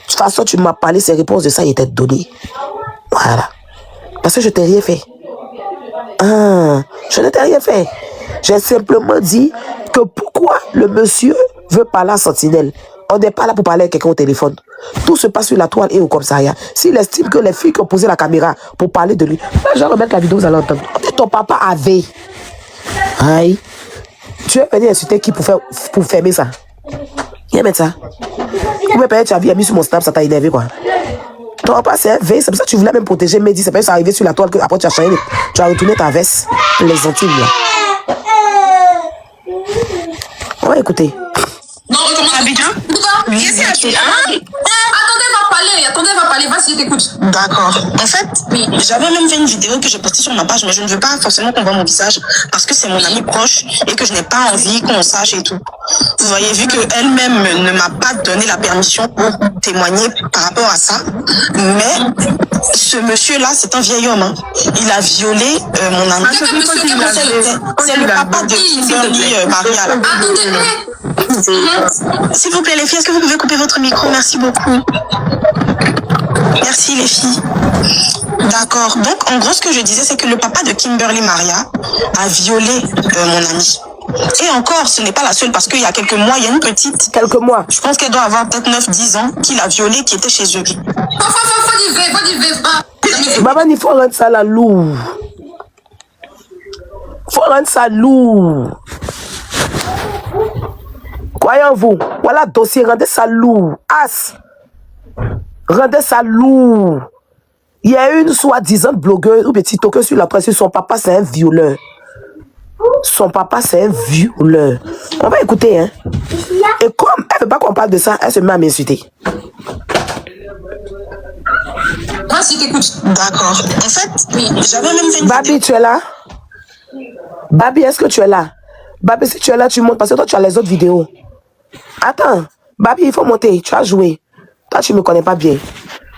toute façon, tu m'as parlé, ces réponses de ça, ils étaient données. Voilà. Parce que je t'ai rien fait. Ah, je ne t'ai rien fait. J'ai simplement dit que pourquoi le monsieur veut parler à Sentinelle. On n'est pas là pour parler avec quelqu'un au téléphone. Tout se passe sur la toile et au commissariat. S'il estime que les filles qui ont posé la caméra pour parler de lui, là, je vais remettre la vidéo, vous allez entendre. Ton papa avait. Aïe. Tu es venu insulter qui pour fermer ça? Viens mettre ça. Vous me payez, tu as mis sur mon snap, ça t'a énervé quoi. Ton papa c'est un V, c'est pour ça que tu voulais même protéger Mehdi. C'est pas ça arrivé sur la toile que après tu as changé, tu as retourné ta veste. Les entules là. On va écouter. Non, recommence Abidjan. Qu'est-ce qu'il y a? Attendez, va parler, vas-y, t'écoute. D'accord. En fait, oui, j'avais même fait une vidéo que j'ai postée sur ma page, mais je ne veux pas forcément qu'on voit mon visage parce que c'est mon ami proche et que je n'ai pas envie qu'on sache et tout. Vous voyez, vu qu'elle-même ne m'a pas donné la permission pour témoigner par rapport à ça, mais ce monsieur-là, c'est un vieil homme. Hein. Il a violé mon ami. C'est le papa de Kimberly Maria. S'il vous plaît, les filles, est-ce que vous pouvez couper votre micro? Merci beaucoup. Merci, les filles. D'accord. Donc, en gros, ce que je disais, c'est que le papa de Kimberly Maria a violé mon ami. Et encore, ce n'est pas la seule, parce qu'il y a quelques mois, il y a une petite... Quelques mois. Je pense qu'elle doit avoir peut-être 9-10 ans, qu'il a violé, qui était chez eux. Maman, il faut rendre ça la loue. Faut rendre ça lourd. Croyez-vous, voilà dossier, rendez ça lourd. As. Rendez ça lourd. Il y a une soi-disant blogueuse ou petit token sur la presse. Son papa, c'est un violeur. Son papa, c'est un violeur. On va écouter, hein. Et comme elle ne veut pas qu'on parle de ça, elle se met à m'insulter. Moi, si t'écoutes. D'accord. En fait, oui, j'avais même fait une Babi, tu es là? Babi, est-ce que tu es là? Babi, si tu es là, tu montes parce que toi, tu as les autres vidéos. Attends. Babi, il faut monter. Tu as joué. Toi, tu ne me connais pas bien.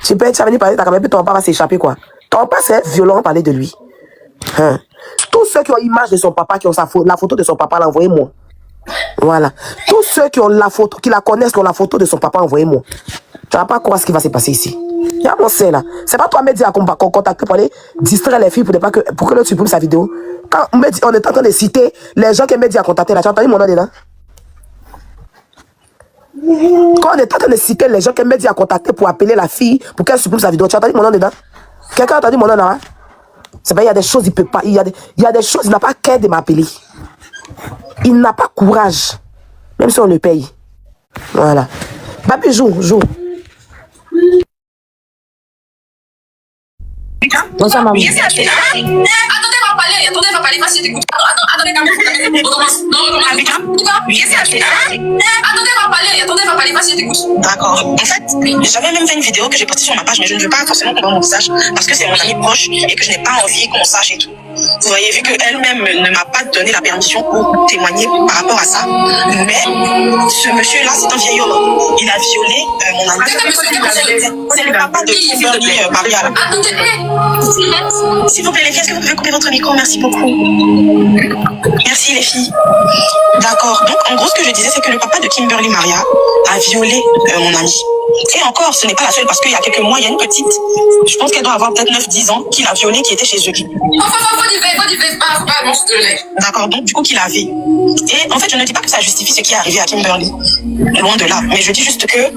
Tu vas venir parler de ta caméra, puis ton papa va s'échapper, quoi. Ton papa, c'est violent, parler de lui. Hein? Tous ceux qui ont l'image de son papa, qui ont la photo de son papa, l'envoyez-moi. Voilà. Tous ceux qui ont la photo, qui la connaissent, qui ont la photo de son papa, envoyez-moi. Tu vas pas croire ce qui va se passer ici. Il y a mon c'est là. C'est pas toi, Mehdi, à contacter pour aller distraire les filles pour que l'autre supprime sa vidéo. Quand on est en train de citer les gens que Mehdi a contacté là, tu as entendu mon nom dedans? Quand on est en train de citer les gens que Mehdi a contacté pour appeler la fille, pour qu'elle supprime sa vidéo, tu as entendu mon nom dedans? Quelqu'un a entendu mon nom là? C'est pas, il y a des choses, il peut pas, il y a des choses, il n'a pas qu'à de m'appeler. Il n'a pas courage. Même si on le paye. Voilà. Babi, joue. Bonsoir, maman. Attendez, va parler, vas-y, t'écoutes. Attendez, on commence. Non, on commence. Attendez, va parler, vas-y, t'écoutes. D'accord. En fait, j'avais même fait une vidéo que j'ai postée sur ma page, mais je ne veux pas forcément qu'on voit mon visage, parce que c'est mon ami proche et que je n'ai pas envie qu'on sache et tout. Vous voyez, vu qu'elle-même ne m'a pas donné la permission pour témoigner par rapport à ça, mais ce monsieur-là, c'est un vieil homme. Il a violé mon ami. C'est le papa de Kimberly Maria. S'il vous plaît, les filles, est-ce que vous pouvez couper votre micro? Merci beaucoup. Merci, les filles. D'accord. Donc, en gros, ce que je disais, c'est que le papa de Kimberly Maria a violé mon ami. Et encore, ce n'est pas la seule, parce qu'il y a quelques mois, il y a une petite, je pense qu'elle doit avoir peut-être 9-10 ans, qu'il a violé, qui était chez eux. D'accord, donc du coup qu'il avait. Et en fait, je ne dis pas que ça justifie ce qui est arrivé à Kimberly. Loin de là. Mais je dis juste que,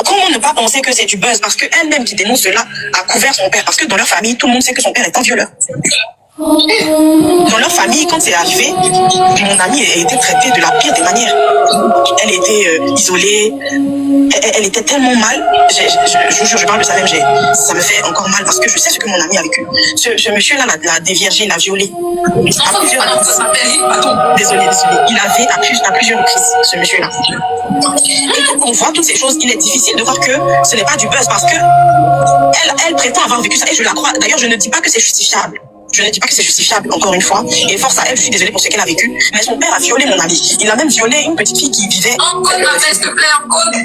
comment ne pas penser que c'est du buzz? Parce qu'elle-même qui dénonce cela a couvert son père. Parce que dans leur famille, tout le monde sait que son père est un violeur. Dans leur famille, quand c'est arrivé, mon amie a été traitée de la pire des manières. Elle était isolée, elle était tellement mal. Je vous jure, je parle de ça même, ça me fait encore mal parce que je sais ce que mon amie a vécu. Ce monsieur-là l'a déviergé, l'a violé. Désolé. Il avait à plusieurs reprises, ce monsieur-là. Et quand on voit toutes ces choses, il est difficile de voir que ce n'est pas du buzz parce que elle prétend avoir vécu ça et je la crois. D'ailleurs, je ne dis pas que c'est justifiable. Je ne dis pas que c'est justifiable, encore une fois. Et force à elle, je suis désolée pour ce qu'elle a vécu. Mais son père a violé mon ami. Il a même violé une petite fille qui vivait... s'il te plaît,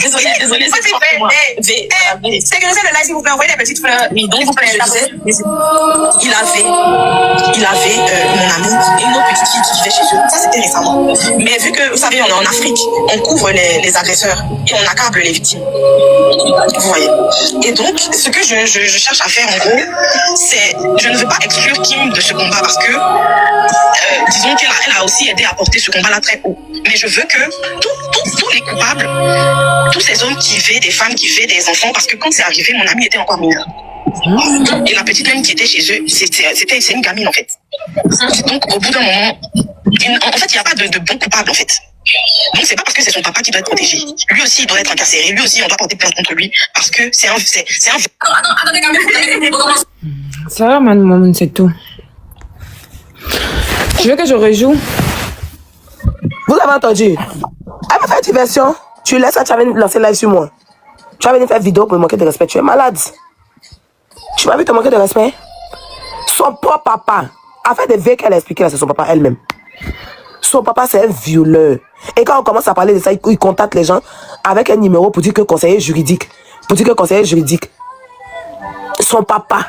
désolée, c'est fort pour moi. Sécurisez le live, s'il vous plaît, envoyez des petites fleurs. Oui, donc, je disais, il avait mon ami et une autre petite fille qui vivait chez eux. Ça, c'était récemment. Mais vu que, vous savez, on est en Afrique, on couvre les agresseurs et on accable les victimes. Vous voyez. Et donc, ce que je cherche à faire, en gros, c'est... Je ne veux pas exclure Kim de ce combat parce que, disons qu'elle a aussi aidé à porter ce combat-là très haut. Mais je veux que tous les coupables, tous ces hommes qui vivaient, des femmes qui vivaient, des enfants, parce que quand c'est arrivé, mon ami était encore mineur. Et la petite même qui était chez eux, c'est une gamine en fait. Donc au bout d'un moment, en fait il n'y a pas de bon coupable en fait. Donc c'est pas parce que c'est son papa qui doit être protégé. Lui aussi il doit être incarcéré, lui aussi on doit porter plainte contre lui parce que c'est un... Ça va maman, c'est tout. Tu veux que je rejoue? Vous avez entendu? Elle m'a fait une diversion. Tu laisses ça, tu vas venir lancer live sur moi. Tu vas venir faire vidéo pour me manquer de respect. Tu es malade. Tu m'as vu te manquer de respect? Son propre papa a fait des vœux qu'elle a expliqué là, c'est son papa elle-même. Son papa, c'est un violeur. Et quand on commence à parler de ça, il contacte les gens avec un numéro pour dire que conseiller juridique. Son papa.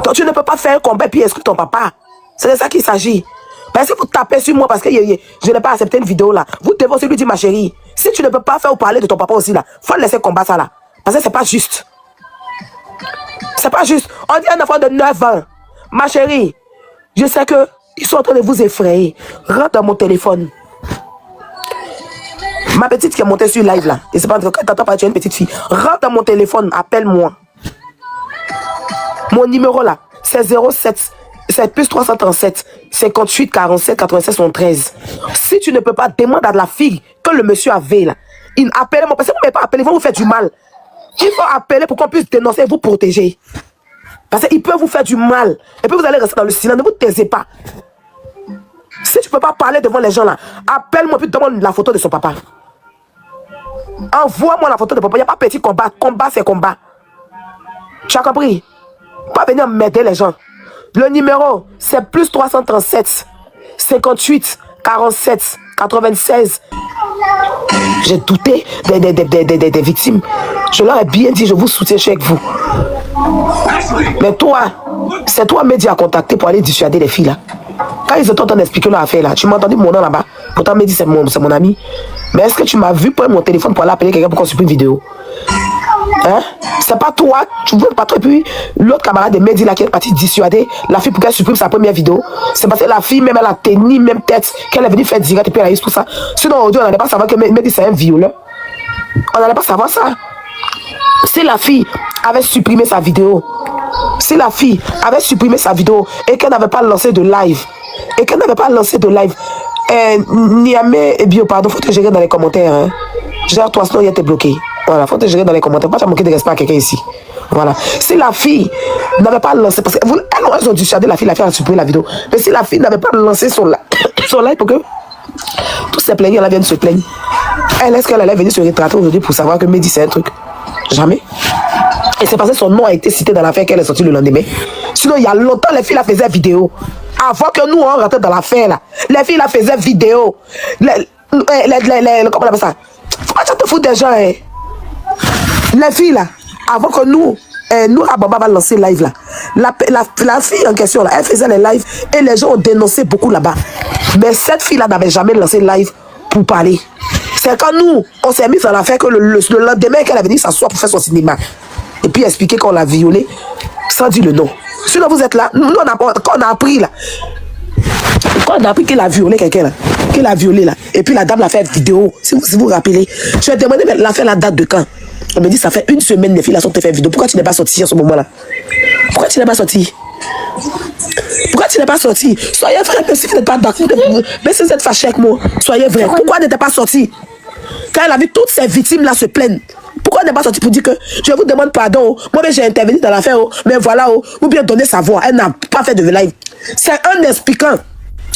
Donc tu ne peux pas faire un combat et puis exclure ton papa. C'est de ça qu'il s'agit. Parce que vous tapez sur moi parce que je n'ai pas accepté une vidéo là. Vous devez aussi lui dire, ma chérie, si tu ne peux pas faire ou parler de ton papa aussi là, faut laisser combattre ça là. Parce que c'est pas juste. C'est pas juste. On dit un enfant de 9 ans. Ma chérie, je sais que ils sont en train de vous effrayer. Rentre dans mon téléphone. Ma petite qui est montée sur live là. Et c'est pas quand t'entends pas, tu es une petite fille. Rentre dans mon téléphone, appelle-moi. Mon numéro là, c'est 07. C'est plus 337 58 47 96 73. Si tu ne peux pas, demande à la fille que le monsieur avait là. Il appelle moi parce que vous ne pouvez pas appeler, ils vont vous faire du mal. Il faut appeler pour qu'on puisse dénoncer et vous protéger. Parce qu'il peut vous faire du mal. Et puis vous allez rester dans le silence, ne vous taisez pas. Si tu ne peux pas parler devant les gens là, appelle-moi puis demande la photo de son papa. Envoie-moi la photo de papa. Il n'y a pas petit combat. Combat, c'est combat. Tu as compris? Pas venir m'aider les gens. Le numéro, c'est plus 337 58 47 96. J'ai douté des victimes. Je leur ai bien dit, je vous soutiens, je suis avec vous. Mais toi, c'est toi, Mehdi, à contacter pour aller dissuader les filles là. Quand ils étaient en train d'expliquer leur affaire là, tu m'as entendu mon nom là-bas. Pourtant, Mehdi, c'est mon ami. Mais est-ce que tu m'as vu prendre mon téléphone pour aller appeler quelqu'un pour qu'on supprime une vidéo? Hein? C'est pas toi, tu veux pas toi. Et puis l'autre camarade de Mehdi là qui est parti dissuader la fille pour qu'elle supprime sa première vidéo. C'est parce que la fille même elle a tenu même tête qu'elle est venue faire direct et puis elle a eu tout ça. Sinon aujourd'hui on n'allait pas savoir que Mehdi c'est un violeur. On n'allait pas savoir ça. Si la fille avait supprimé sa vidéo, et qu'elle n'avait pas lancé de live, Niamey et Bio, pardon, faut te gérer dans les commentaires. Hein. Gère toi, sinon il y a été bloqué. Voilà, faut te gérer dans les commentaires. Pas te manquer de respect à quelqu'un ici. Voilà. Si la fille n'avait pas lancé, parce qu'elles ont dissuadé la fille a supprimé la vidéo. Mais si la fille n'avait pas lancé son live pour que tous ces plaignants là viennent se plaindre, est-ce qu'elle allait venir se rétracter aujourd'hui pour savoir que Mehdi c'est un truc? Jamais. Et c'est parce que son nom a été cité dans l'affaire qu'elle est sortie le lendemain. Sinon, il y a longtemps, les filles la faisaient vidéo. Avant que nous, on rentrait dans l'affaire là. Les filles la faisaient vidéo. Comment on appelle ça? Faut pas te foutre des gens, hein. Les filles là, avant que nous Ababa va lancer live là. La fille en question là, elle faisait les lives et les gens ont dénoncé beaucoup là-bas. Mais cette fille là n'avait jamais lancé live pour parler. C'est quand nous, on s'est mis dans l'affaire que le lendemain qu'elle est venue s'asseoir pour faire son cinéma. Et puis expliquer qu'on l'a violée sans dire le nom. Sinon vous êtes là, nous quand on a appris là. Quand on a appris qu'il a violé quelqu'un là, qu'il a violé là, et puis la dame l'a fait vidéo, si vous vous rappelez, je vais demander mais l'affaire la date de quand? On me dit ça fait une semaine les filles là sont fait vidéo. Pourquoi tu n'es pas sorti en ce moment là? Pourquoi tu n'es pas sorti? Soyez vrai, même si vous n'êtes pas d'accord, même si vous êtes fâché avec moi, soyez vrai. Pourquoi n'êtes pas sorti? Quand elle a vu toutes ces victimes là se plaindre, pourquoi elle n'est pas sortie pour dire que je vous demande pardon, moi j'ai intervenu dans l'affaire, mais voilà, ou bien donner sa voix. Elle n'a pas fait de live. C'est un expliquant.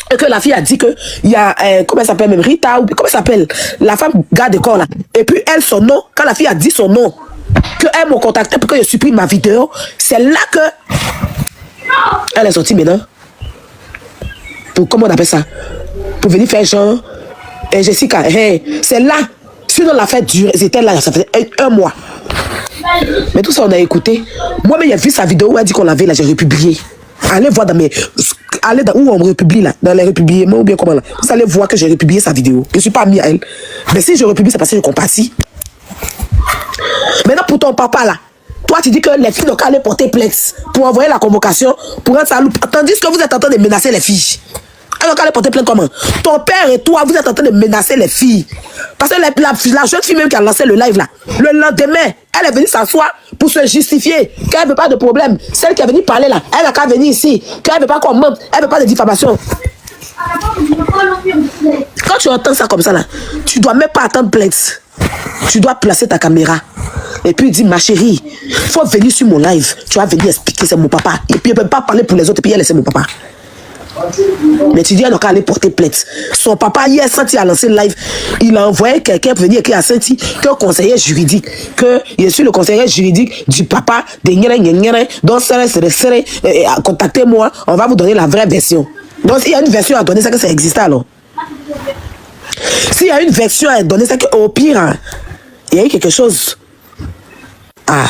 Et que la fille a dit que il y a comment elle s'appelle même Rita ou comment elle s'appelle la femme garde de corps là. Et puis elle son nom, quand la fille a dit son nom, que elle m'a contacté pour que je supprime ma vidéo, c'est là que Elle est sortie maintenant. Pour, comment on appelle ça? Pour venir faire genre. Et Jessica, hey, c'est là. Sinon, l'affaire dure. C'était là, ça faisait un mois. Mais tout ça, on a écouté. Moi-même, j'ai vu sa vidéo où elle dit qu'on l'avait là, j'ai republié. Allez voir dans mes. Allez dans où on republie là, dans les republiements ou bien comment là. Vous allez voir que j'ai republié sa vidéo. Je ne suis pas mis à elle. Mais si je republie, c'est parce que je compatis. Maintenant, pour ton papa là, toi, tu dis que les filles n'ont qu'à aller porter plainte pour envoyer la convocation pour rendre ça loupe. Tandis que vous êtes en train de menacer les filles. Elles n'ont qu'à aller porter plainte comment? Ton père et toi, vous êtes en train de menacer les filles. Parce que la jeune fille même qui a lancé le live là, le lendemain, elle est venue s'asseoir pour se justifier qu'elle ne veut pas de problème. Celle qui est venue parler là, elle n'a qu'à venir ici, qu'elle ne veut pas qu'on mente, elle ne veut pas de diffamation. Quand tu entends ça comme ça là, tu ne dois même pas attendre plainte. Tu dois placer ta caméra. Et puis dire, ma chérie, il faut venir sur mon live. Tu vas venir expliquer, c'est mon papa. Et puis elle ne peut pas parler pour les autres, et puis elle, c'est mon papa. Mais tu dis, elle n'a qu'à aller porter plainte. Son papa, hier, quand il a lancé le live, il a envoyé quelqu'un pour venir écrire à Saint-Ti que conseiller juridique, que je suis le conseiller juridique du papa de Nyere, donc contactez-moi, on va vous donner la vraie version. Donc, s'il y a une version à donner, c'est que ça existe alors. S'il y a une version à donner, c'est qu'au pire, hein, il y a eu quelque chose. Ah.